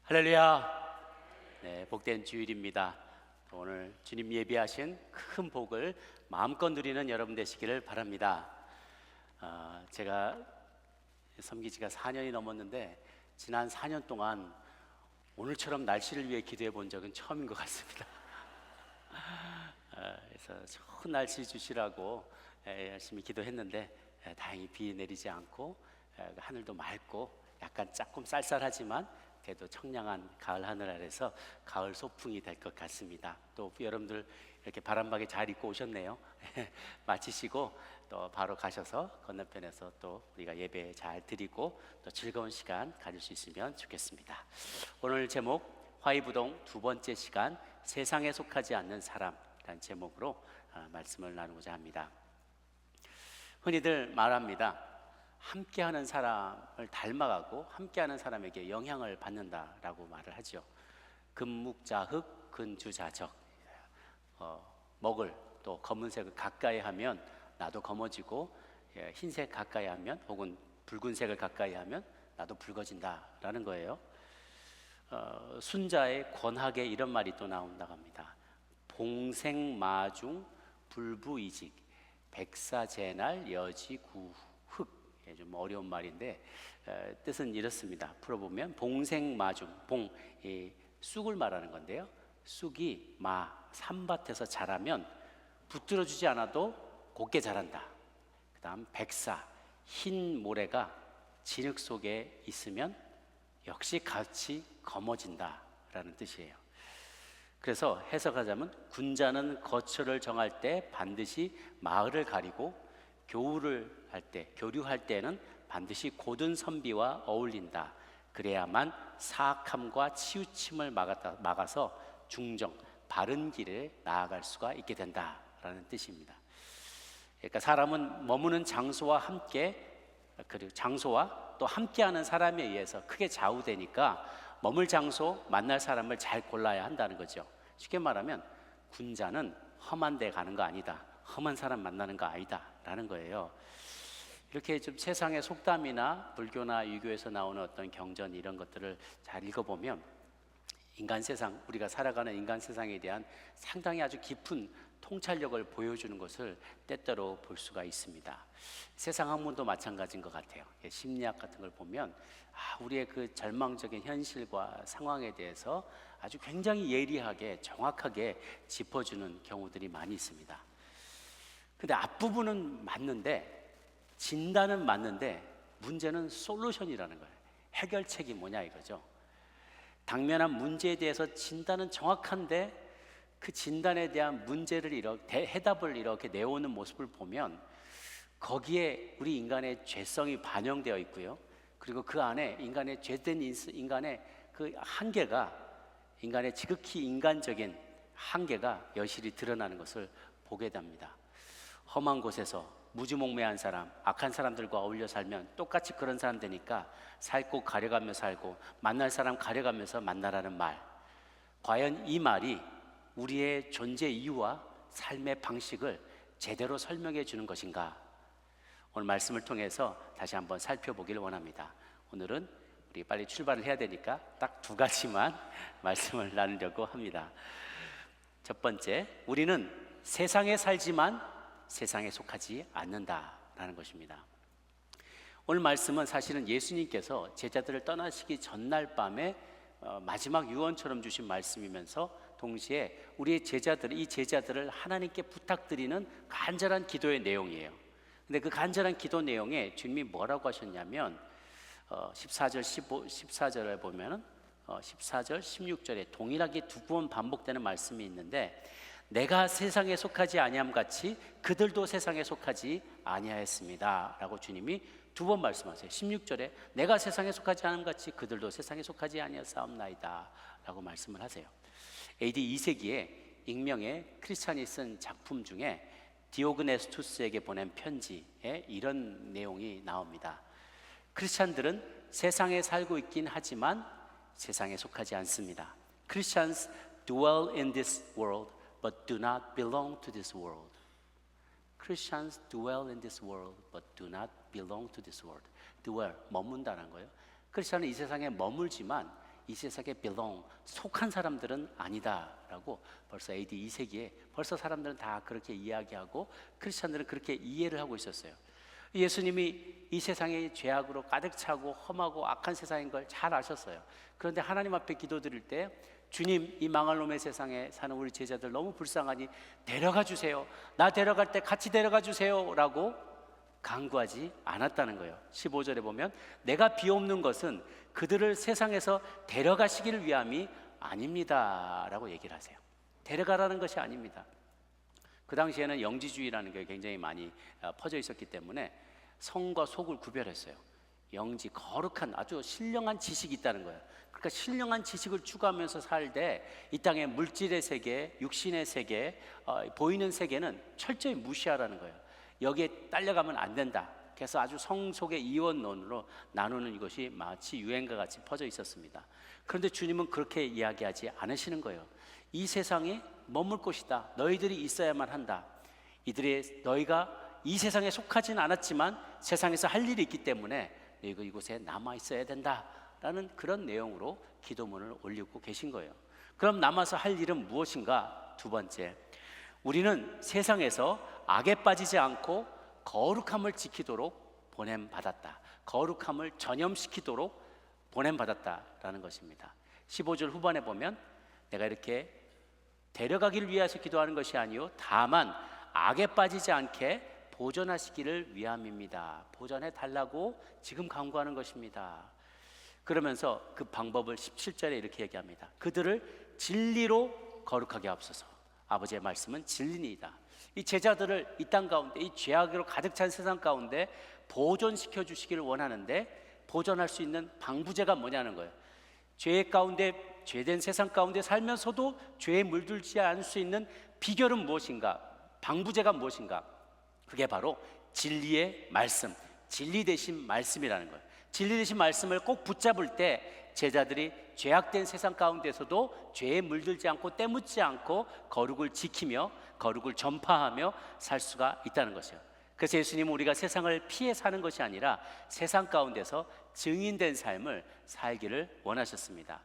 할렐루야. 네, 복된 주일입니다. 오늘 주님 예비하신 큰 복을 마음껏 누리는 여러분 되시기를 바랍니다. 제가 섬긴 지가 4년이 넘었는데 지난 4년 동안 오늘처럼 날씨를 위해 기도해 본 적은 처음인 것 같습니다. 그래서 좋은 날씨 주시라고 열심히 기도했는데 다행히 비 내리지 않고 하늘도 맑고 약간 조금 쌀쌀하지만 그래도 청량한 가을 하늘 아래서 가을 소풍이 될 것 같습니다. 또 여러분들 이렇게 바람박에 잘 입고 오셨네요. 마치시고 또 바로 가셔서 건너편에서 또 우리가 예배 잘 드리고 또 즐거운 시간 가질 수 있으면 좋겠습니다. 오늘 제목 화이부동 두 번째 시간 세상에 속하지 않는 사람이라는 제목으로 말씀을 나누고자 합니다. 흔히들 말합니다. 함께하는 사람을 닮아가고 함께하는 사람에게 영향을 받는다라고 말을 하죠. 금묵자흑 근주자적. 먹을 또 검은색을 가까이 하면 나도 검어지고 흰색 가까이 하면 혹은 붉은색을 가까이 하면 나도 붉어진다라는 거예요. 순자의 권학에 이런 말이 또 나온다고 합니다. 봉생마중 불부이직 백사제날 여지구흑. 좀 어려운 말인데 뜻은 이렇습니다. 풀어보면 봉생마중, 봉 쑥을 말하는 건데요. 쑥이 산밭에서 자라면 붙들어주지 않아도 곱게 자란다. 그 다음 백사, 흰 모래가 진흙 속에 있으면 역시 같이 검어진다 라는 뜻이에요. 그래서 해석하자면 군자는 거처를 정할 때 반드시 마을을 가리고 교류할 때는 반드시 고든 선비와 어울린다. 그래야만 사악함과 치우침을 막아서 중정, 바른 길을 나아갈 수가 있게 된다라는 뜻입니다. 그러니까 사람은 머무는 장소와 그리고 장소와 또 함께하는 사람에 의해서 크게 좌우되니까 머물 장소, 만날 사람을 잘 골라야 한다는 거죠. 쉽게 말하면 군자는 험한 데 가는 거 아니다. 험한 사람 만나는 거 아니다 라는 거예요. 이렇게 좀 세상의 속담이나 불교나 유교에서 나오는 어떤 경전 이런 것들을 잘 읽어보면 인간 세상, 우리가 살아가는 인간 세상에 대한 상당히 아주 깊은 통찰력을 보여주는 것을 때때로 볼 수가 있습니다. 세상 학문도 마찬가지인 것 같아요. 심리학 같은 걸 보면 우리의 그 절망적인 현실과 상황에 대해서 아주 굉장히 예리하게 정확하게 짚어주는 경우들이 많이 있습니다. 근데 앞부분은 맞는데, 진단은 맞는데 문제는 솔루션이라는 거예요. 해결책이 뭐냐 이거죠. 당면한 문제에 대해서 진단은 정확한데 그 진단에 대한 해답을 이렇게 내오는 모습을 보면 거기에 우리 인간의 죄성이 반영되어 있고요. 그리고 그 안에 인간의 죄된 인간의 그 한계가, 인간의 지극히 인간적인 한계가 여실히 드러나는 것을 보게 됩니다. 험한 곳에서 무주몽매한 사람, 악한 사람들과 어울려 살면 똑같이 그런 사람 되니까 살 곳 가려가며 살고 만날 사람 가려가면서 만나라는 말, 과연 이 말이 우리의 존재 이유와 삶의 방식을 제대로 설명해 주는 것인가? 오늘 말씀을 통해서 다시 한번 살펴보기를 원합니다. 오늘은 우리 빨리 출발을 해야 되니까 딱 두 가지만 말씀을 나누려고 합니다. 첫 번째, 우리는 세상에 살지만 세상에 속하지 않는다라는 것입니다. 오늘 말씀은 사실은 예수님께서 제자들을 떠나시기 전날 밤에 마지막 유언처럼 주신 말씀이면서 동시에 이 제자들을 하나님께 부탁드리는 간절한 기도의 내용이에요. 근데 그 간절한 기도 내용에 주님이 뭐라고 하셨냐면 14절에 보면은 14절, 16절에 동일하게 두 번 반복되는 말씀이 있는데, 내가 세상에 속하지 아니함 같이 그들도 세상에 속하지 아니하였습니다 라고 주님이 두 번 말씀하세요. 16절에 내가 세상에 속하지 않음 같이 그들도 세상에 속하지 아니하였사옵나이다 라고 말씀을 하세요. AD 2세기에 익명의 크리스찬이 쓴 작품 중에 디오그네스투스에게 보낸 편지에 이런 내용이 나옵니다. 크리스찬들은 세상에 살고 있긴 하지만 세상에 속하지 않습니다. Christians dwell in this world but do not belong to this world. Christians dwell in this world but do not belong to this world. Dwell, 머문다는 거예요. 크리스천은 이 세상에 머물지만 이 세상에 belong, 속한 사람들은 아니다라고 벌써 AD 2세기에 벌써 사람들은 다 그렇게 이야기하고 크리스찬들은 그렇게 이해를 하고 있었어요. 예수님이 이 세상에 죄악으로 가득 차고 험하고 악한 세상인 걸 잘 아셨어요. 그런데 하나님 앞에 기도드릴 때 주님, 이 망할 놈의 세상에 사는 우리 제자들 너무 불쌍하니 데려가 주세요. 나 데려갈 때 같이 데려가 주세요 라고 간구하지 않았다는 거예요. 15절에 보면 내가 비옵는 것은 그들을 세상에서 데려가시기를 위함이 아닙니다 라고 얘기를 하세요. 데려가라는 것이 아닙니다. 그 당시에는 영지주의라는 게 굉장히 많이 퍼져 있었기 때문에 성과 속을 구별했어요. 영지, 거룩한 아주 신령한 지식이 있다는 거예요. 그러니까 신령한 지식을 추구하면서 살되 이 땅의 물질의 세계, 육신의 세계, 보이는 세계는 철저히 무시하라는 거예요. 여기에 딸려가면 안 된다. 그래서 아주 성속의 이원론으로 나누는 이것이 마치 유행과 같이 퍼져 있었습니다. 그런데 주님은 그렇게 이야기하지 않으시는 거예요. 이 세상에 머물 곳이다. 너희들이 있어야만 한다. 너희가 이 세상에 속하지는 않았지만 세상에서 할 일이 있기 때문에 너희가 이곳에 남아 있어야 된다라는 그런 내용으로 기도문을 올리고 계신 거예요. 그럼 남아서 할 일은 무엇인가? 두 번째, 우리는 세상에서 악에 빠지지 않고 거룩함을 지키도록 보냄받았다. 거룩함을 전염시키도록 보냄받았다라는 것입니다. 15절 후반에 보면 내가 이렇게 데려가기를 위해서 기도하는 것이 아니요 다만 악에 빠지지 않게 보존하시기를 위함입니다. 보존해 달라고 지금 간구하는 것입니다. 그러면서 그 방법을 17절에 이렇게 얘기합니다. 그들을 진리로 거룩하게 하옵소서. 아버지의 말씀은 진리니이다. 이 제자들을 이 땅 가운데, 이 죄악으로 가득 찬 세상 가운데 보존시켜 주시기를 원하는데 보존할 수 있는 방부제가 뭐냐는 거예요. 죄 가운데, 죄된 세상 가운데 살면서도 죄에 물들지 않을 수 있는 비결은 무엇인가? 방부제가 무엇인가? 그게 바로 진리의 말씀, 진리 되신 말씀이라는 거예요. 진리 되신 말씀을 꼭 붙잡을 때 제자들이 죄악된 세상 가운데서도 죄에 물들지 않고 때묻지 않고 거룩을 지키며 거룩을 전파하며 살 수가 있다는 것이에요. 그래서 예수님은 우리가 세상을 피해 사는 것이 아니라 세상 가운데서 증인된 삶을 살기를 원하셨습니다.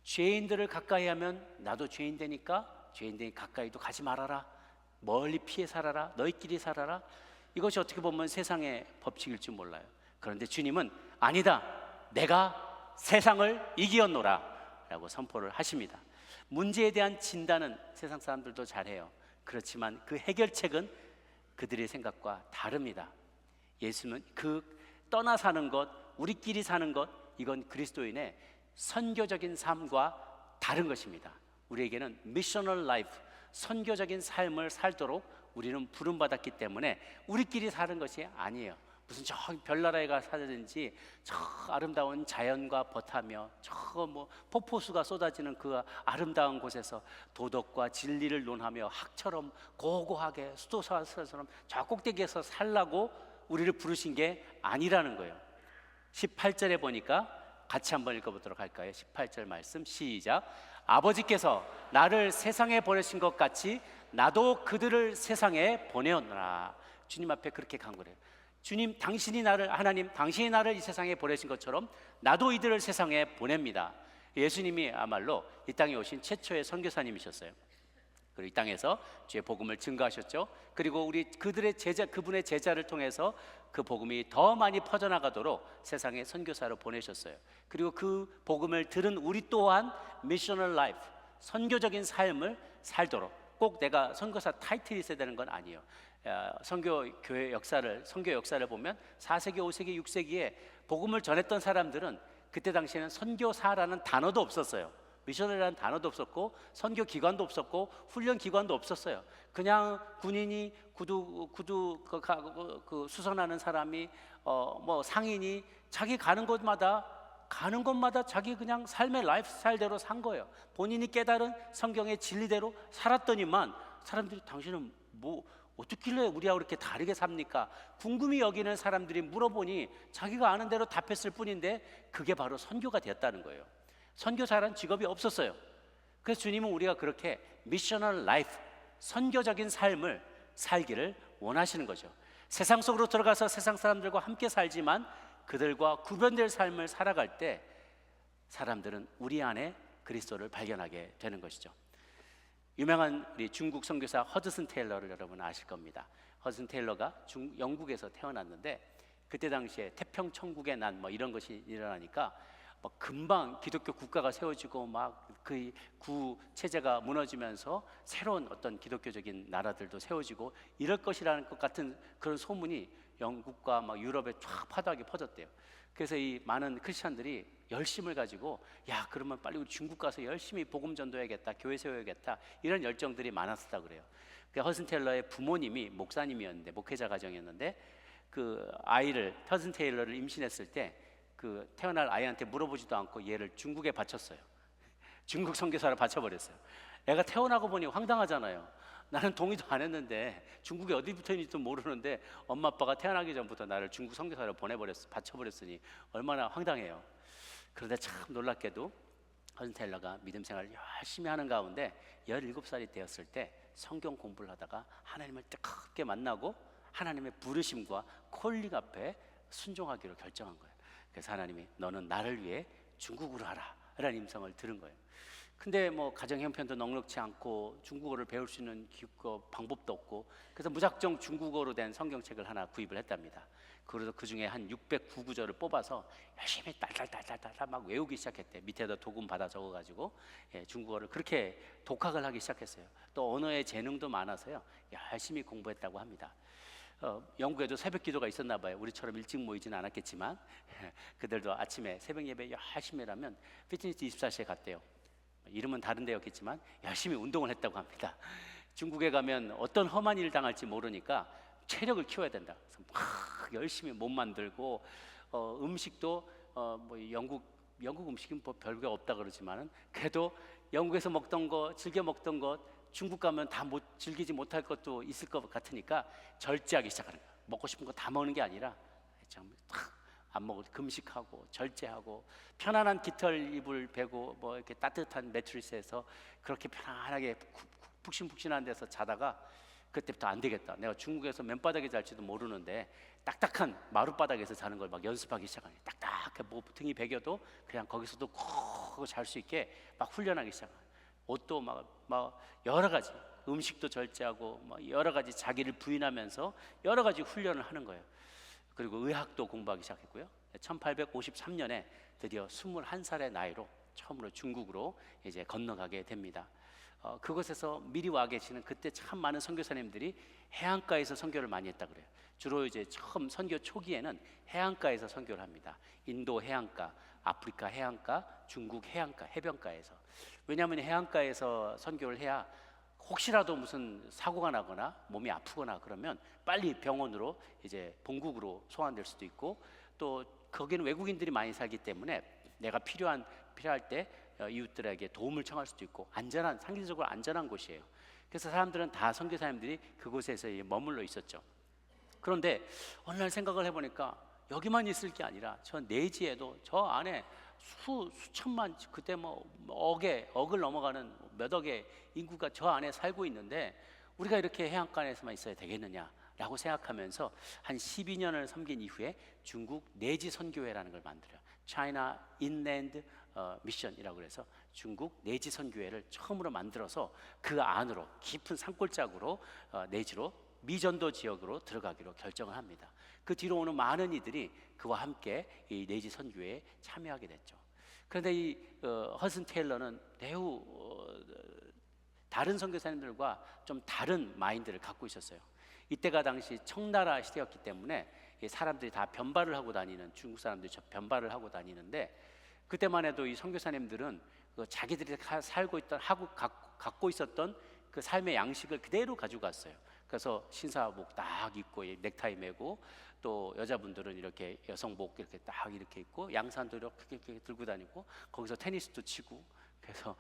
죄인들을 가까이 하면 나도 죄인 되니까 죄인들이 가까이도 가지 말아라. 멀리 피해 살아라. 너희끼리 살아라. 이것이 어떻게 보면 세상의 법칙일 줄 몰라요. 그런데 주님은 아니다. 내가 세상을 이기었노라 라고 선포를 하십니다. 문제에 대한 진단은 세상 사람들도 잘해요. 그렇지만 그 해결책은 그들의 생각과 다릅니다. 예수는 그 떠나 사는 것, 우리끼리 사는 것, 이건 그리스도인의 선교적인 삶과 다른 것입니다. 우리에게는 미셔널 라이프, 선교적인 삶을 살도록 우리는 부름받았기 때문에 우리끼리 사는 것이 아니에요. 무슨 저 별나라에 가 사든지 저 아름다운 자연과 벗하며 저 뭐 폭포수가 쏟아지는 그 아름다운 곳에서 도덕과 진리를 논하며 학처럼 고고하게 수도사처럼 저 꼭대기에서 살라고 우리를 부르신 게 아니라는 거예요. 18절에 보니까 같이 한번 읽어보도록 할까요? 18절 말씀 시작. 아버지께서 나를 세상에 보내신 것 같이 나도 그들을 세상에 보내었노라. 주님 앞에 그렇게 간구를 해요. 주님, 당신이 나를, 하나님 당신이 나를 이 세상에 보내신 것처럼 나도 이들을 세상에 보냅니다. 예수님이야말로 이 땅에 오신 최초의 선교사님이셨어요. 그리고 이 땅에서 주의 복음을 증거하셨죠. 그리고 그분의 제자를 통해서 그 복음이 더 많이 퍼져나가도록 세상에 선교사로 보내셨어요. 그리고 그 복음을 들은 우리 또한 미셔널 라이프, 선교적인 삶을 살도록, 꼭 내가 선교사 타이틀이 있어야 되는 건 아니에요. 선교 역사를 보면 4세기, 5세기, 6세기에 복음을 전했던 사람들은 그때 당시에는 선교사라는 단어도 없었어요. 미셔널이라는 단어도 없었고 선교 기관도 없었고 훈련 기관도 없었어요. 그냥 군인이 구두 수선하는 사람이 뭐 상인이 자기 가는 곳마다 자기 그냥 삶의 라이프스타일대로 산 거예요. 본인이 깨달은 성경의 진리대로 살았더니만 사람들이 당신은 뭐 어떻길래 우리하고 이렇게 다르게 삽니까? 궁금히 여기는 사람들이 물어보니 자기가 아는 대로 답했을 뿐인데 그게 바로 선교가 되었다는 거예요. 선교사라는 직업이 없었어요. 그래서 주님은 우리가 그렇게 미셔널 라이프, 선교적인 삶을 살기를 원하시는 거죠. 세상 속으로 들어가서 세상 사람들과 함께 살지만 그들과 구별될 삶을 살아갈 때 사람들은 우리 안에 그리스도를 발견하게 되는 것이죠. 유명한 우리 중국 선교사 허드슨 테일러를 여러분 아실 겁니다. 허드슨 테일러가 영국에서 태어났는데 그때 당시에 태평천국의 난 뭐 이런 것이 일어나니까 뭐 금방 기독교 국가가 세워지고 막 그 구 체제가 무너지면서 새로운 어떤 기독교적인 나라들도 세워지고 이럴 것이라는 것 같은 그런 소문이 영국과 막 유럽에 쫙 파다하게 퍼졌대요. 그래서 이 많은 크리스천들이 열심을 가지고 야 그러면 빨리 우리 중국 가서 열심히 복음 전도해야겠다, 교회 세워야겠다 이런 열정들이 많았었다 그래요. 그 허슨 테일러의 부모님이 목사님이었는데 목회자 가정이었는데 그 아이를 허슨 테일러를 임신했을 때 그 태어날 아이한테 물어보지도 않고 얘를 중국에 바쳤어요. 중국 선교사를 바쳐버렸어요. 애가 태어나고 보니 황당하잖아요. 나는 동의도 안 했는데 중국에 어디 붙어있는지도 모르는데 엄마 아빠가 태어나기 전부터 나를 중국 선교사로 바쳐버렸으니 얼마나 황당해요. 그런데 참 놀랍게도 허슨 테일러가 믿음 생활을 열심히 하는 가운데 17살이 되었을 때 성경 공부를 하다가 하나님을 뜨겁게 만나고 하나님의 부르심과 콜링 앞에 순종하기로 결정한 거예요. 그래서 하나님이 너는 나를 위해 중국어로 하라 라는 임성을 들은 거예요. 근데 뭐 가정 형편도 넉넉치 않고 중국어를 배울 수 있는 방법도 없고 그래서 무작정 중국어로 된 성경책을 하나 구입을 했답니다. 그래서 그 중에 한 609구절을 뽑아서 열심히 딸딸딸딸딸 막 외우기 시작했대. 밑에다 도금 받아 적어가지고 중국어를 그렇게 독학을 하기 시작했어요. 또 언어의 재능도 많아서요 열심히 공부했다고 합니다. 영국에도 새벽 기도가 있었나 봐요. 우리처럼 일찍 모이지는 않았겠지만 그들도 아침에 새벽 예배 열심히 하면 피트니스 24시에 갔대요. 이름은 다른 데였겠지만 열심히 운동을 했다고 합니다. 중국에 가면 어떤 험한 일을 당할지 모르니까 체력을 키워야 된다. 그래서 막 열심히 몸 만들고 음식도 뭐 영국 음식은 뭐 별게 없다 그러지만은 그래도 영국에서 먹던 거 즐겨 먹던 것 중국 가면 다 즐기지 못할 것도 있을 것 같으니까 절제하기 시작하는 거예요. 먹고 싶은 거 다 먹는 게 아니라 안 먹고 금식하고 절제하고 편안한 깃털 이불 베고 뭐 이렇게 따뜻한 매트리스에서 그렇게 편안하게 푹신푹신한 데서 자다가 그때부터 안 되겠다. 내가 중국에서 맨바닥에 잘지도 모르는데 딱딱한 마룻바닥에서 자는 걸 막 연습하기 시작하네. 딱딱해 뭐 등이 베겨도 그냥 거기서도 콕 잘 수 있게 막 훈련하기 시작하네. 옷도 막 여러 가지 음식도 절제하고 막 여러 가지 자기를 부인하면서 여러 가지 훈련을 하는 거예요. 그리고 의학도 공부하기 시작했고요. 1853년에 드디어 21살의 나이로 처음으로 중국으로 이제 건너가게 됩니다. 그곳에서 미리 와 계시는 그때 참 많은 선교사님들이 해안가에서 선교를 많이 했다 그래요. 주로 이제 처음 선교 초기에는 해안가에서 선교를 합니다. 인도 해안가, 아프리카 해안가, 중국 해안가, 해변가에서. 왜냐하면 해안가에서 선교를 해야 혹시라도 무슨 사고가 나거나 몸이 아프거나 그러면 빨리 병원으로 이제 본국으로 소환될 수도 있고 또 거기는 외국인들이 많이 살기 때문에 내가 필요할 때 이웃들에게 도움을 청할 수도 있고 상대적으로 안전한 곳이에요. 그래서 사람들은 다 선교사님들이 그곳에서 머물러 있었죠. 그런데 어느 날 생각을 해보니까 여기만 있을 게 아니라 저 내지에도 저 안에 수천만 그때 뭐 억을 넘어가는 몇 억의 인구가 저 안에 살고 있는데 우리가 이렇게 해안가에서만 있어야 되겠느냐라고 생각하면서 한 12년을 섬긴 이후에 중국 내지 선교회라는 걸 만들어요. China Inland Mission이라고 해서 중국 내지 선교회를 처음으로 만들어서 그 안으로 깊은 산골짜기로 내지로 미전도 지역으로 들어가기로 결정을 합니다. 그 뒤로 오는 많은 이들이 그와 함께 이 내지 선교회에 참여하게 됐죠. 그런데 이 허슨 테일러는 매우 다른 선교사님들과 좀 다른 마인드를 갖고 있었어요. 이때가 당시 청나라 시대였기 때문에 사람들이 다 변발을 하고 다니는 중국 사람들이 변발을 하고 다니는데 그때만 해도 이 선교사님들은 자기들이 살고 있던 갖고 있었던 그 삶의 양식을 그대로 가지고 갔어요. 그래서 신사복 딱 입고 넥타이 매고 또 여자분들은 이렇게 여성복 이렇게 딱 이렇게 입고 양산도 이렇게 들고 다니고 거기서 테니스도 치고 그래서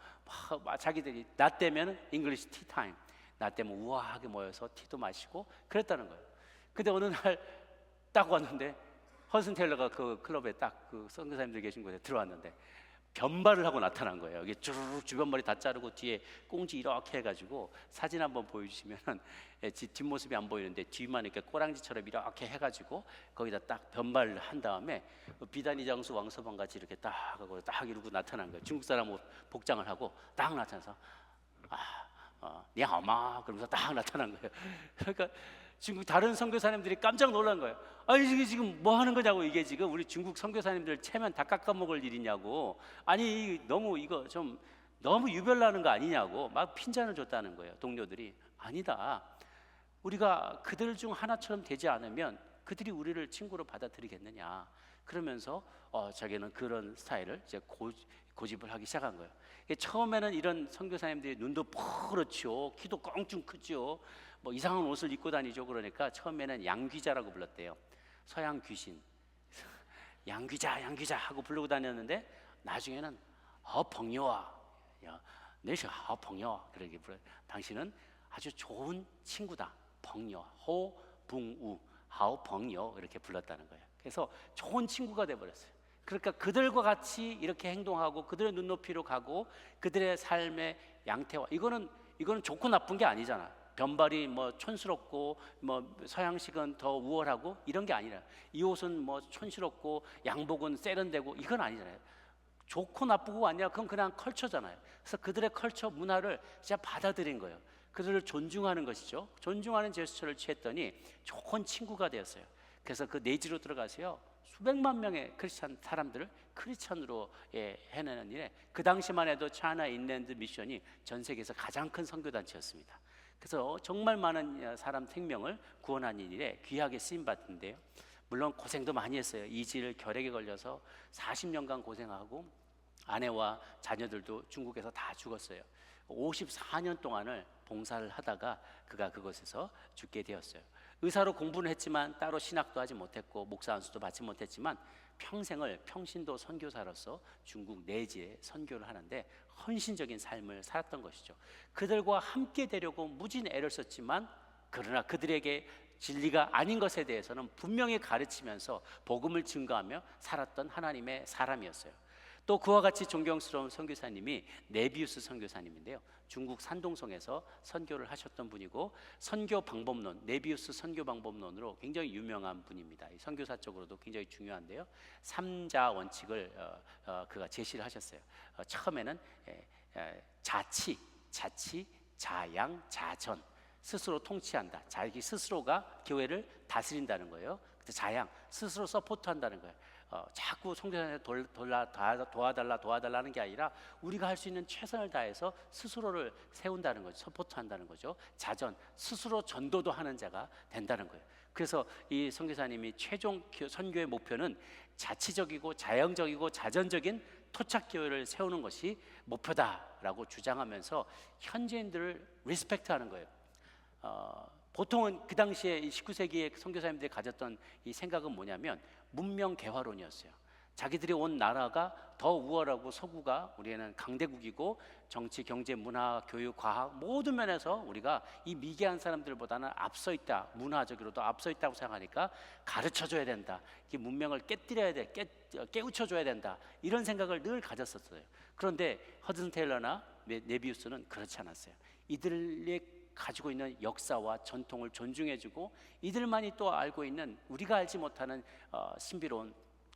막 자기들이 낮 되면 잉글리시 티타임 낮 되면 우아하게 모여서 티도 마시고 그랬다는 거예요. 근데 어느 날 딱 왔는데 허슨 테일러가 그 클럽에 딱 그 선교사님들 계신 곳에 들어왔는데 변발을 하고 나타난 거예요. 이게 주르륵 주변 머리 다 자르고 뒤에 꽁지 이렇게 해가지고 사진 한번 보여주시면은 뒷모습이 안 보이는데 뒤만 이렇게 꼬랑지처럼 이렇게 해가지고 거기다 딱 변발을 한 다음에 비단이 장수 왕서방 같이 이렇게 딱 하고 딱 이러고 나타난 거예요. 중국 사람 복장을 하고 딱 나타나서 니하오마 그러면서 딱 나타난 거예요. 그러니까 중국 다른 선교사님들이 깜짝 놀란 거예요. 이게 지금 뭐 하는 거냐고, 이게 지금 우리 중국 선교사님들 체면 다 깎아먹을 일이냐고. 아니 너무 이거 좀 너무 유별나는 거 아니냐고 막 핀잔을 줬다는 거예요. 동료들이 아니다. 우리가 그들 중 하나처럼 되지 않으면 그들이 우리를 친구로 받아들이겠느냐. 그러면서 자기는 그런 스타일을 이제 고집을 하기 시작한 거예요. 처음에는 이런 선교사님들이 눈도 퍼렇죠, 키도 껑충 크죠, 뭐 이상한 옷을 입고 다니죠. 그러니까 처음에는 양귀자라고 불렀대요. 서양 귀신, 양귀자 하고 부르고 다녔는데 나중에는 벙여와, 내셔 벙여, 그렇게 불러. 당신은 아주 좋은 친구다. 벙여, 호붕우, 벙여 이렇게 불렀다는 거예요. 그래서 좋은 친구가 돼버렸어요. 그러니까 그들과 같이 이렇게 행동하고 그들의 눈높이로 가고 그들의 삶의 양태화, 이거는 좋고 나쁜 게 아니잖아. 변발이 뭐 촌스럽고 뭐 서양식은 더 우월하고 이런 게 아니라, 이 옷은 뭐 촌스럽고 양복은 세련되고 이건 아니잖아요. 좋고 나쁘고 아니라 그건 그냥 컬처잖아요. 그래서 그들의 컬처 문화를 진짜 받아들인 거예요. 그들을 존중하는 것이죠. 존중하는 제스처를 취했더니 좋은 친구가 되었어요. 그래서 그 내지로 들어가서요, 수백만 명의 크리스찬 사람들을 크리스찬으로 해내는 일에, 그 당시만 해도 차이나 인랜드 미션이 전 세계에서 가장 큰 선교단체였습니다. 그래서 정말 많은 사람 생명을 구원하는 일에 귀하게 쓰임받는데요, 물론 고생도 많이 했어요. 이질 결핵에 걸려서 40년간 고생하고 아내와 자녀들도 중국에서 다 죽었어요. 54년 동안을 봉사를 하다가 그가 그곳에서 죽게 되었어요. 의사로 공부는 했지만 따로 신학도 하지 못했고 목사 안수도 받지 못했지만 평생을 평신도 선교사로서 중국 내지에 선교를 하는데 헌신적인 삶을 살았던 것이죠. 그들과 함께 되려고 무진 애를 썼지만, 그러나 그들에게 진리가 아닌 것에 대해서는 분명히 가르치면서 복음을 증거하며 살았던 하나님의 사람이었어요. 또 그와 같이 존경스러운 선교사님이 네비우스 선교사님인데요, 중국 산동성에서 선교를 하셨던 분이고 선교 방법론, 네비우스 선교 방법론으로 굉장히 유명한 분입니다. 선교사적으로도 굉장히 중요한데요, 3자 원칙을 그가 제시를 하셨어요. 처음에는 자치, 자양, 자전, 스스로 통치한다. 자기 스스로가 교회를 다스린다는 거예요. 자양, 스스로 서포트한다는 거예요. 자꾸 선교사님한테 도와달라는 게 아니라 우리가 할 수 있는 최선을 다해서 스스로를 세운다는 거죠. 서포트한다는 거죠. 자전, 스스로 전도도 하는 자가 된다는 거예요. 그래서 이 선교사님이 최종 선교의 목표는 자치적이고 자영적이고 자전적인 토착교회를 세우는 것이 목표다라고 주장하면서 현지인들을 리스펙트하는 거예요. 보통은 그 당시에 19세기의 선교사님들이 가졌던 이 생각은 뭐냐면 문명 개화론이었어요. 자기들이 온 나라가 더 우월하고 서구가 우리는 강대국이고 정치, 경제, 문화, 교육, 과학 모든 면에서 우리가 이 미개한 사람들보다는 앞서 있다, 문화적으로도 앞서 있다고 생각하니까 가르쳐줘야 된다, 이 문명을 깨뜨려야 돼, 깨우쳐줘야 된다, 이런 생각을 늘 가졌었어요. 그런데 허든 테일러나 네비우스는 그렇지 않았어요. 이들의 가지고 있는 역사와 전통을 존중해주고 이들만이 또 알고 있는 우리가 알지 못하는 신비로운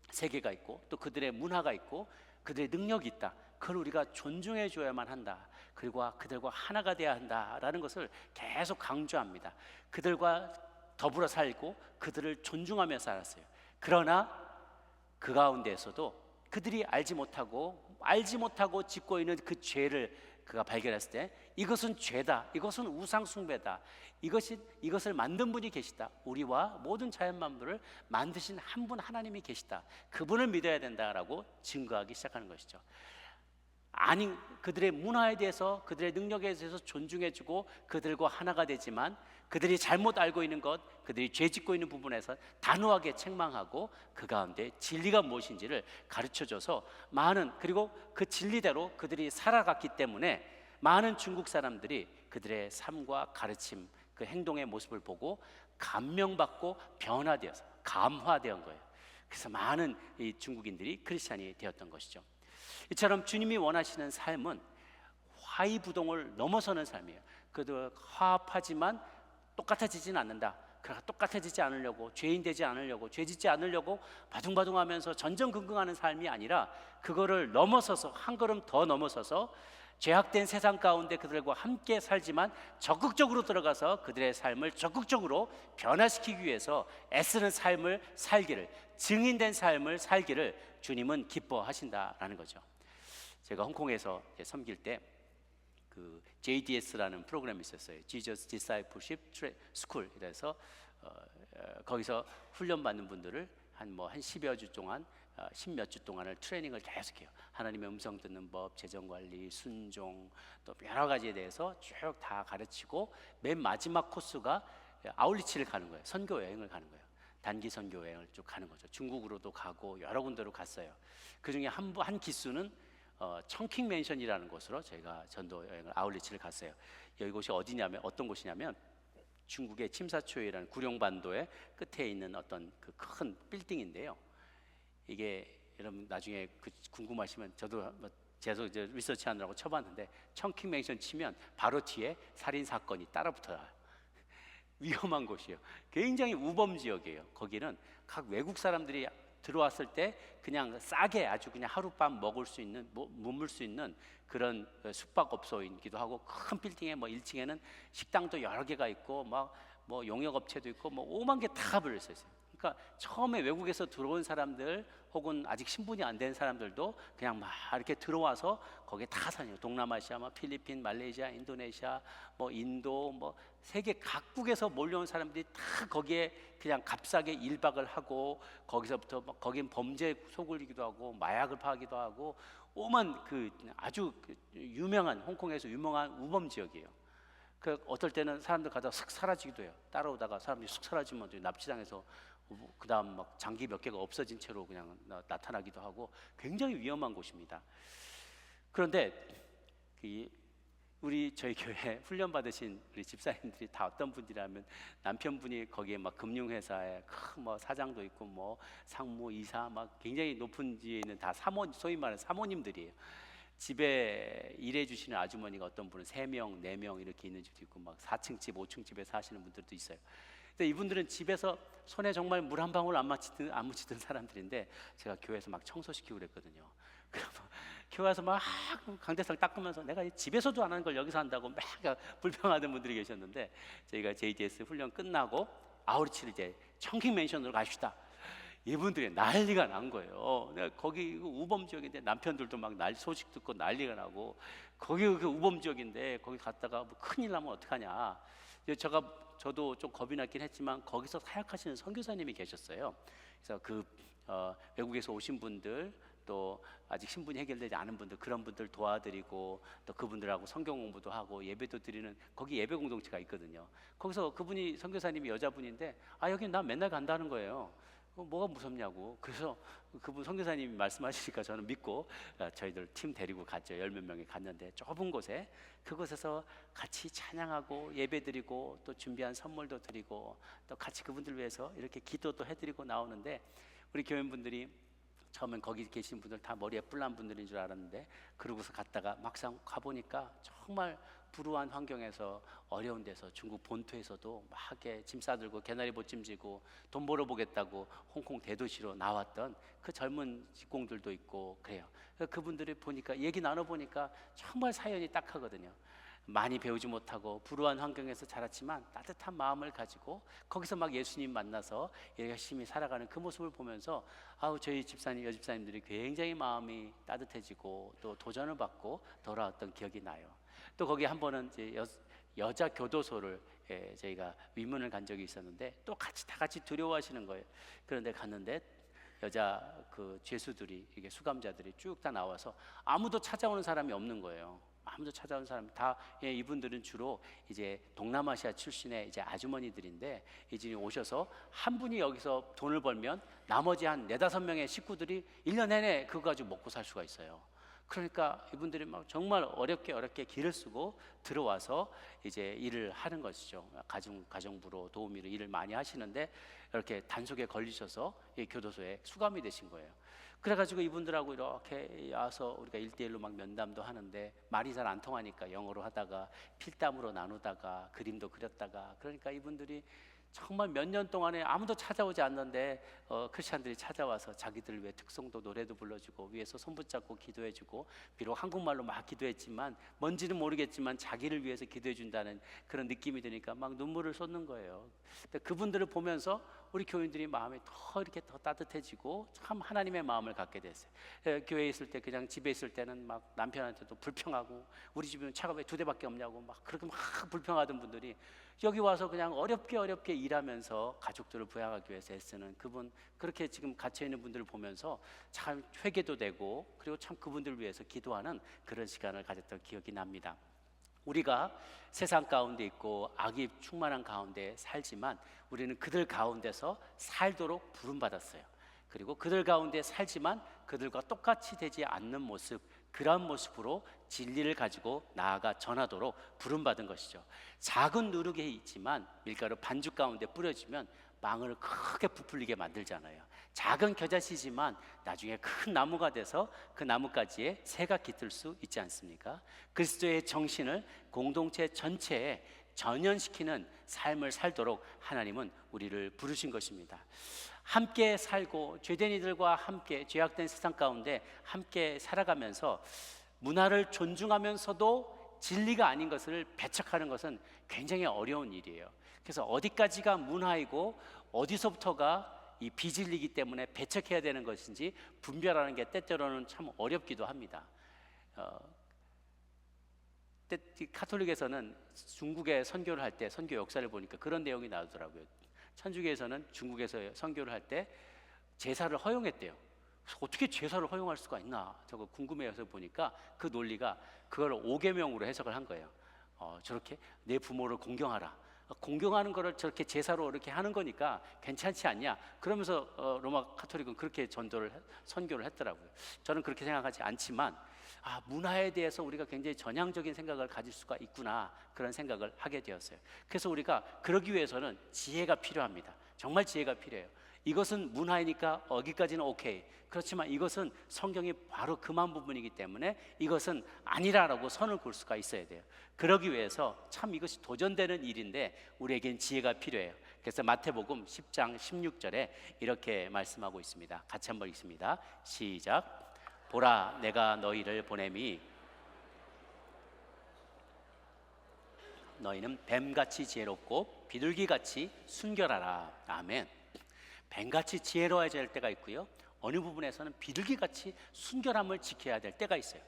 세계가 있고 또 그들의 문화가 있고 그들의 능력이 있다, 그걸 우리가 존중해줘야만 한다, 그리고 그들과 하나가 되어야 한다라는 것을 계속 강조합니다. 그들과 더불어 살고 그들을 존중하며 살았어요. 그러나 그 가운데에서도 그들이 알지 못하고 짓고 있는 그 죄를 그가 발견했을 때, 이것은 죄다, 이것은 우상 숭배다, 이것을 만든 분이 계시다, 우리와 모든 자연 만물을 만드신 한 분 하나님이 계시다, 그분을 믿어야 된다라고 증거하기 시작하는 것이죠. 아니, 그들의 문화에 대해서, 그들의 능력에 대해서 존중해주고 그들과 하나가 되지만 그들이 잘못 알고 있는 것, 그들이 죄 짓고 있는 부분에서 단호하게 책망하고 그 가운데 진리가 무엇인지를 가르쳐줘서 그리고 그 진리대로 그들이 살아갔기 때문에 많은 중국 사람들이 그들의 삶과 가르침, 그 행동의 모습을 보고 감명받고 변화되어서 감화된 거예요. 그래서 많은 이 중국인들이 크리스찬이 되었던 것이죠. 이처럼 주님이 원하시는 삶은 화이부동을 넘어서는 삶이에요. 그래도 화합하지만 똑같아지진 않는다. 그러니까 똑같아지지 않으려고, 죄인 되지 않으려고, 죄 짓지 않으려고 바둥바둥하면서 전전긍긍하는 삶이 아니라 그거를 넘어서서, 한 걸음 더 넘어서서 죄악된 세상 가운데 그들과 함께 살지만 적극적으로 들어가서 그들의 삶을 적극적으로 변화시키기 위해서 애쓰는 삶을 살기를, 증인된 삶을 살기를 주님은 기뻐하신다라는 거죠. 제가 홍콩에서 섬길 때 그 JDS라는 프로그램이 있었어요. Jesus Discipleship School. 그래서 거기서 훈련 받는 분들을 한 10여 주 동안, 10몇 주 동안을 트레이닝을 계속해요. 하나님의 음성 듣는 법, 재정 관리, 순종, 또 여러 가지에 대해서 쭉 다 가르치고 맨 마지막 코스가 아울리치를 가는 거예요. 선교 여행을 가는 거예요. 단기 선교 여행을 쭉 가는 거죠. 중국으로도 가고 여러 군데로 갔어요. 그 중에 한 기수는 청킹 맨션이라는 곳으로 저희가 전도 여행을 아울리치를 갔어요. 이곳이 어디냐면, 어떤 곳이냐면 중국의 침사초이라는 구룡반도의 끝에 있는 어떤 그 큰 빌딩인데요. 이게 여러분 나중에 궁금하시면 저도 계속 이제 리서치하느라고 쳐봤는데 청킹 맨션 치면 바로 뒤에 살인 사건이 따라붙어요. 위험한 곳이에요. 굉장히 우범 지역이에요. 거기는 각 외국 사람들이 들어왔을 때 그냥 싸게 아주 그냥 하룻밤 먹을 수 있는, 머물 수 있는 그런 숙박업소이기도 하고, 큰 빌딩에 1층에는 식당도 여러 개가 있고 용역업체도 있고 오만 개 다 불려 있어요. 그러니까 처음에 외국에서 들어온 사람들 혹은 아직 신분이 안 된 사람들도 그냥 막 이렇게 들어와서 거기에 다 사요. 동남아시아, 필리핀, 말레이시아, 인도네시아, 인도, 세계 각국에서 몰려온 사람들이 다 거기에 그냥 값싸게 1박을 하고, 거기서부터 거긴 범죄 소굴이기도 하고 마약을 파기도 하고 오만 아주 유명한, 홍콩에서 유명한 우범 지역이에요. 어떨 때는 사람들 가다가 슥 사라지기도 해요. 따라오다가 사람들이 슥 사라지면 납치당해서 그 다음 장기 몇 개가 없어진 채로 그냥 나타나기도 하고 굉장히 위험한 곳입니다. 그런데 저희 교회 훈련 받으신 우리 집사님들이 다 어떤 분들이라면, 남편분이 거기에 금융회사에 큰 사장도 있고 상무, 이사 굉장히 높은 지에 있는 다 소위 말하는 사모님들이에요. 집에 일해 주시는 아주머니가 어떤 분은 3명, 4명 이렇게 있는 집도 있고 4층 집, 5층 집에 사시는 분들도 있어요. 근데 이분들은 집에서 손에 정말 물 한 방울 안 묻히던 사람들인데 제가 교회에서 청소시키고 그랬거든요. 그러면 교회 와서 강대상 닦으면서 내가 집에서도 안 하는 걸 여기서 한다고 불평하던 분들이 계셨는데, 저희가 JDS 훈련 끝나고 아우리치를 이제 청킹 맨션으로 갑시다. 이분들이 난리가 난 거예요. 내가 거기 우범 지역인데 남편들도 소식 듣고 난리가 나고, 거기 그 우범 지역인데 거기 갔다가 큰일 나면 어떡하냐. 저도 좀 겁이 났긴 했지만 거기서 사역하시는 선교사님이 계셨어요. 그래서 외국에서 오신 분들, 또 아직 신분이 해결되지 않은 분들, 그런 분들 도와드리고, 또 그분들하고 성경 공부도 하고 예배도 드리는, 거기 예배 공동체가 있거든요. 거기서 그분이, 선교사님이 여자분인데 여기 나 맨날 간다는 거예요. 뭐가 무섭냐고. 그래서 그분 선교사님이 말씀하시니까 저는 믿고 저희들 팀 데리고 갔죠. 10몇 명이 갔는데 좁은 곳에, 그곳에서 같이 찬양하고 예배드리고 또 준비한 선물도 드리고 또 같이 그분들 위해서 이렇게 기도도 해드리고 나오는데, 우리 교인분들이 처음엔 거기 계신 분들 다 머리에 뿔난 분들인 줄 알았는데, 그러고서 갔다가 막상 가보니까 정말 불우한 환경에서, 어려운 데서, 중국 본토에서도 막게 짐 싸들고 개나리 보찜 지고 돈 벌어보겠다고 홍콩 대도시로 나왔던 그 젊은 직공들도 있고 그래요. 그분들이 보니까, 얘기 나눠보니까 정말 사연이 딱하거든요. 많이 배우지 못하고 불우한 환경에서 자랐지만 따뜻한 마음을 가지고 거기서 예수님 만나서 열심히 살아가는 그 모습을 보면서 저희 집사님, 여집사님들이 굉장히 마음이 따뜻해지고 또 도전을 받고 돌아왔던 기억이 나요. 또 거기 한 번은 이제 여자 교도소를 저희가 위문을 간 적이 있었는데, 또 다 같이 두려워하시는 거예요. 그런데 갔는데 여자 죄수들이, 이게 수감자들이 쭉 다 나와서 아무도 찾아오는 사람이 없는 거예요. 아무도 찾아오는 사람 다, 이분들은 주로 이제 동남아시아 출신의 이제 아주머니들인데, 이제 오셔서 한 분이 여기서 돈을 벌면 나머지 한 4-5명의 식구들이 1년 내내 그거 가지고 먹고 살 수가 있어요. 그러니까 이분들이 정말 어렵게 길을 쓰고 들어와서 이제 일을 하는 것이죠. 가정부로 도우미로 일을 많이 하시는데, 이렇게 단속에 걸리셔서 이 교도소에 수감이 되신 거예요. 그래가지고 이분들하고 이렇게 와서 우리가 1대1로 막 면담도 하는데 말이 잘 안 통하니까 영어로 하다가 필담으로 나누다가 그림도 그렸다가, 그러니까 이분들이 정말 몇 년 동안에 아무도 찾아오지 않는데 크리스찬들이 찾아와서 자기들 위해 특송도 노래도 불러주고 위에서 손 붙잡고 기도해주고, 비록 한국말로 막 기도했지만 뭔지는 모르겠지만 자기를 위해서 기도해준다는 그런 느낌이 드니까 막 눈물을 쏟는 거예요. 근데 그분들을 보면서 우리 교인들이 마음이 더 이렇게 더 따뜻해지고 참 하나님의 마음을 갖게 됐어요. 교회에 있을 때, 그냥 집에 있을 때는 막 남편한테도 불평하고, 우리 집에는 차가 왜 2대밖에 없냐고 막 그렇게 막 불평하던 분들이 여기 와서 그냥 어렵게 일하면서 가족들을 부양하기 위해서 애쓰는 그분, 그렇게 지금 갇혀 있는 분들을 보면서 참 회개도 되고, 그리고 참 그분들을 위해서 기도하는 그런 시간을 가졌던 기억이 납니다. 우리가 세상 가운데 있고 악이 충만한 가운데 살지만 우리는 그들 가운데서 살도록 부름받았어요. 그리고 그들 가운데 살지만 그들과 똑같이 되지 않는 모습, 그러한 모습으로 진리를 가지고 나아가 전하도록 부름받은 것이죠. 작은 누룩이 있지만 밀가루 반죽 가운데 뿌려지면 망을 크게 부풀리게 만들잖아요. 작은 겨자씨지만 나중에 큰 나무가 돼서 그 나뭇가지에 새가 깃들 수 있지 않습니까? 그리스도의 정신을 공동체 전체에 전연시키는 삶을 살도록 하나님은 우리를 부르신 것입니다. 함께 살고 죄된 이들과 함께 죄악된 세상 가운데 함께 살아가면서 문화를 존중하면서도 진리가 아닌 것을 배척하는 것은 굉장히 어려운 일이에요. 그래서 어디까지가 문화이고 어디서부터가 이 비진리이기 때문에 배척해야 되는 것인지 분별하는 게 때때로는 참 어렵기도 합니다. 카톨릭에서는 중국에 선교를 할 때 선교 역사를 보니까 그런 내용이 나오더라고요. 천주교에서는 중국에서 선교를 할 때 제사를 허용했대요. 어떻게 제사를 허용할 수가 있나 저거 궁금해서 보니까 그 논리가 그걸 5계명으로 해석을 한 거예요. 저렇게 내 부모를 공경하라, 공경하는 거를 저렇게 제사로 이렇게 하는 거니까 괜찮지 않냐, 그러면서 로마 카톨릭은 그렇게 선교를 했더라고요. 저는 그렇게 생각하지 않지만 문화에 대해서 우리가 굉장히 전향적인 생각을 가질 수가 있구나, 그런 생각을 하게 되었어요. 그래서 우리가 그러기 위해서는 지혜가 필요합니다. 정말 지혜가 필요해요. 이것은 문화이니까 여기까지는 오케이, 그렇지만 이것은 성경이 바로 그만 부분이기 때문에 이것은 아니라라고 선을 그을 수가 있어야 돼요. 그러기 위해서 참 이것이 도전되는 일인데 우리에겐 지혜가 필요해요. 그래서 마태복음 10장 16절에 이렇게 말씀하고 있습니다. 같이 한번 읽습니다. 시작. 보라, 내가 너희를 보냄이 너희는 뱀같이 지혜롭고 비둘기같이 순결하라. 아멘. 뱀같이 지혜로워야 될 때가 있고요, 어느 부분에서는 비둘기같이 순결함을 지켜야 될 때가 있어요.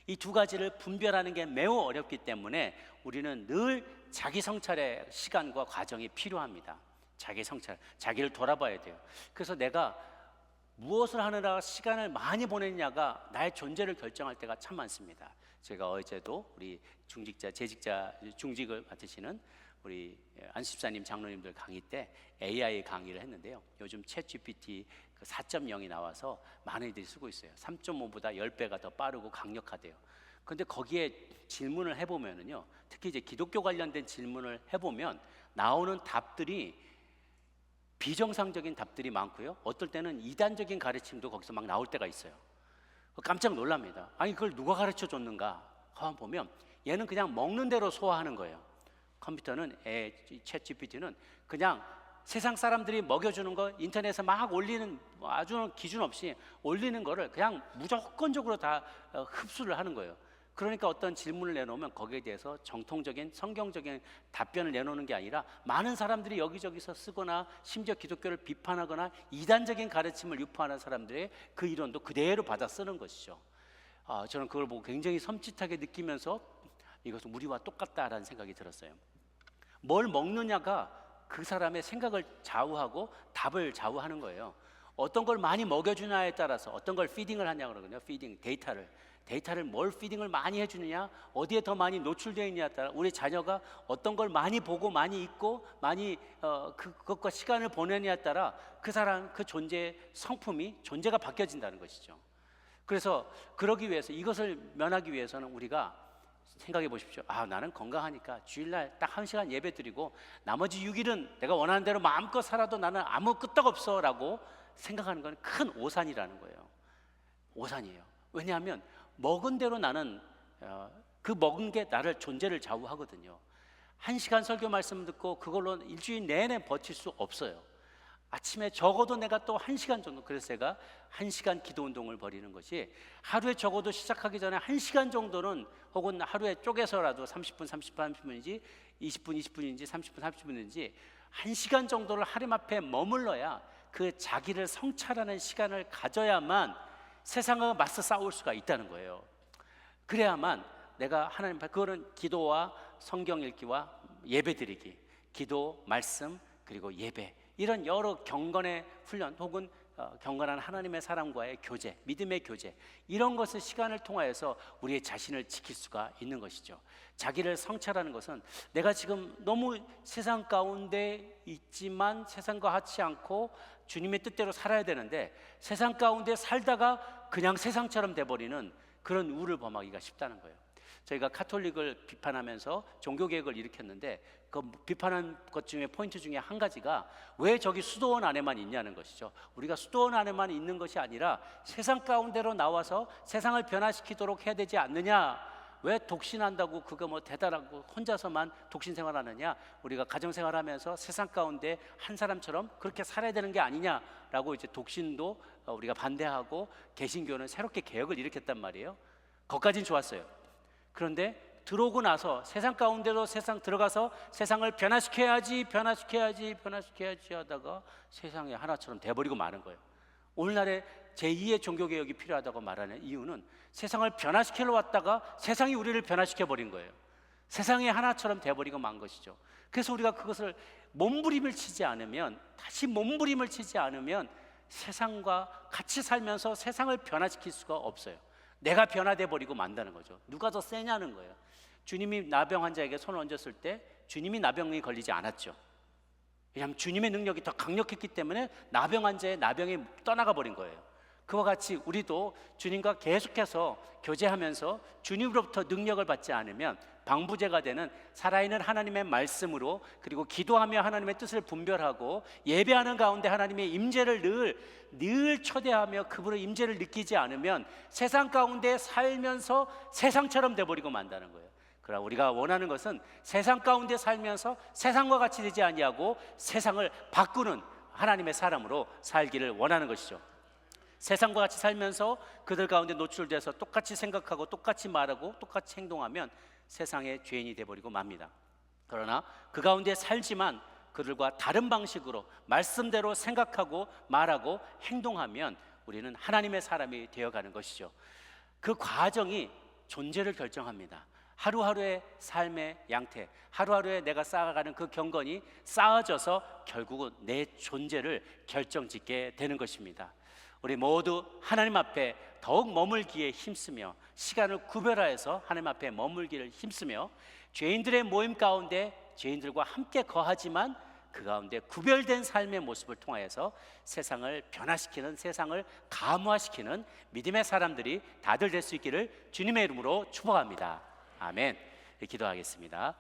이 두 가지를 분별하는 게 매우 어렵기 때문에 우리는 늘 자기 성찰의 시간과 과정이 필요합니다. 자기 성찰, 자기를 돌아봐야 돼요. 그래서 내가 무엇을 하느라 시간을 많이 보냈냐가 나의 존재를 결정할 때가 참 많습니다. 제가 어제도 우리 중직을 맡으시는 우리 안수집사님 장로님들 강의 때 AI 강의를 했는데요, 요즘 챗 GPT 4.0이 나와서 많은 이들이 쓰고 있어요. 3.5보다 10배가 더 빠르고 강력하대요. 그런데 거기에 질문을 해보면은요, 특히 이제 기독교 관련된 질문을 해보면 나오는 답들이 비정상적인 답들이 많고요, 어떨 때는 이단적인 가르침도 거기서 막 나올 때가 있어요. 깜짝 놀랍니다. 아니 그걸 누가 가르쳐 줬는가 한번 보면 얘는 그냥 먹는 대로 소화하는 거예요. 컴퓨터는, 챗 GPT는 그냥 세상 사람들이 먹여주는 거 인터넷에 막 올리는, 아주 기준 없이 올리는 거를 그냥 무조건적으로 다 흡수를 하는 거예요. 그러니까 어떤 질문을 내놓으면 거기에 대해서 정통적인 성경적인 답변을 내놓는 게 아니라 많은 사람들이 여기저기서 쓰거나 심지어 기독교를 비판하거나 이단적인 가르침을 유포하는 사람들의 그 이론도 그대로 받아 쓰는 것이죠. 저는 그걸 보고 굉장히 섬찟하게 느끼면서 이것은 우리와 똑같다라는 생각이 들었어요. 뭘 먹느냐가 그 사람의 생각을 좌우하고 답을 좌우하는 거예요. 어떤 걸 많이 먹여주냐에 따라서, 어떤 걸 피딩을 하냐 그러거든요. 피딩, 데이터를 뭘 피딩을 많이 해주느냐, 어디에 더 많이 노출되어 있느냐에 따라 우리 자녀가 어떤 걸 많이 보고 많이 읽고 많이 그것과 시간을 보내느냐에 따라 그 사람, 그 존재의 성품이, 존재가 바뀌어진다는 것이죠. 그래서 그러기 위해서, 이것을 면하기 위해서는 우리가 생각해 보십시오. 나는 건강하니까 주일날 딱 1시간 예배 드리고 나머지 6일은 내가 원하는 대로 마음껏 살아도 나는 아무 끄떡 없어 라고 생각하는 건 큰 오산이라는 거예요. 오산이에요. 왜냐하면 먹은 대로 나는 그 먹은 게 나를 존재를 좌우하거든요. 1시간 설교 말씀 듣고 그걸로 일주일 내내 버틸 수 없어요. 아침에 적어도 내가 또 1시간 정도, 그래서 제가 1시간 기도 운동을 벌이는 것이, 하루에 적어도 시작하기 전에 1시간 정도는, 혹은 하루에 쪼개서라도 30분 30분인지 20분 20분인지 30분 30분인지 1시간 정도를 하나님 앞에 머물러야, 그 자기를 성찰하는 시간을 가져야만 세상과 맞서 싸울 수가 있다는 거예요. 그래야만 내가 하나님 앞에, 그거는 기도와 성경 읽기와 예배 드리기, 기도, 말씀, 그리고 예배, 이런 여러 경건의 훈련, 혹은 경건한 하나님의 사람과의 교제, 믿음의 교제, 이런 것을 시간을 통하여서 우리의 자신을 지킬 수가 있는 것이죠. 자기를 성찰하는 것은, 내가 지금 너무 세상 가운데 있지만 세상과 같지 않고 주님의 뜻대로 살아야 되는데, 세상 가운데 살다가 그냥 세상처럼 돼버리는 그런 우를 범하기가 쉽다는 거예요. 저희가 카톨릭을 비판하면서 종교개혁을 일으켰는데, 그 비판한 것 중에 포인트 중에 한 가지가, 왜 저기 수도원 안에만 있냐는 것이죠. 우리가 수도원 안에만 있는 것이 아니라 세상 가운데로 나와서 세상을 변화시키도록 해야 되지 않느냐. 왜 독신한다고 그거 뭐 대단하고 혼자서만 독신 생활하느냐. 우리가 가정생활하면서 세상 가운데 한 사람처럼 그렇게 살아야 되는 게 아니냐라고, 이제 독신도 우리가 반대하고 개신교는 새롭게 개혁을 일으켰단 말이에요. 거기까지는 좋았어요. 그런데 들어오고 나서 세상 가운데로 들어가서 세상을 변화시켜야지 하다가 세상이 하나처럼 돼버리고 마는 거예요. 오늘날에 제2의 종교개혁이 필요하다고 말하는 이유는, 세상을 변화시키러 왔다가 세상이 우리를 변화시켜버린 거예요. 세상이 하나처럼 돼버리고 만 것이죠. 그래서 우리가 그것을 다시 몸부림을 치지 않으면 세상과 같이 살면서 세상을 변화시킬 수가 없어요. 내가 변화돼 버리고 만다는 거죠. 누가 더 세냐는 거예요. 주님이 나병 환자에게 손을 얹었을 때 주님이 나병이 걸리지 않았죠. 왜냐하면 주님의 능력이 더 강력했기 때문에 나병 환자의 나병이 떠나가 버린 거예요. 그와 같이 우리도 주님과 계속해서 교제하면서 주님으로부터 능력을 받지 않으면 방부제가 되는 살아있는 하나님의 말씀으로, 그리고 기도하며 하나님의 뜻을 분별하고 예배하는 가운데 하나님의 임재를 늘 초대하며 그분의 임재를 느끼지 않으면 세상 가운데 살면서 세상처럼 돼버리고 만다는 거예요. 그러나 우리가 원하는 것은 세상 가운데 살면서 세상과 같이 되지 아니하고 세상을 바꾸는 하나님의 사람으로 살기를 원하는 것이죠. 세상과 같이 살면서 그들 가운데 노출돼서 똑같이 생각하고 똑같이 말하고 똑같이 행동하면 세상의 죄인이 되어버리고 맙니다. 그러나 그 가운데 살지만 그들과 다른 방식으로 말씀대로 생각하고 말하고 행동하면 우리는 하나님의 사람이 되어가는 것이죠. 그 과정이 존재를 결정합니다. 하루하루의 삶의 양태, 하루하루에 내가 쌓아가는 그 경건이 쌓아져서 결국은 내 존재를 결정짓게 되는 것입니다. 우리 모두 하나님 앞에 더욱 머물기에 힘쓰며, 시간을 구별하여서 하나님 앞에 머물기를 힘쓰며, 죄인들의 모임 가운데 죄인들과 함께 거하지만 그 가운데 구별된 삶의 모습을 통하여서 세상을 변화시키는, 세상을 감화시키는 믿음의 사람들이 다들 될 수 있기를 주님의 이름으로 축복합니다. 아멘. 기도하겠습니다.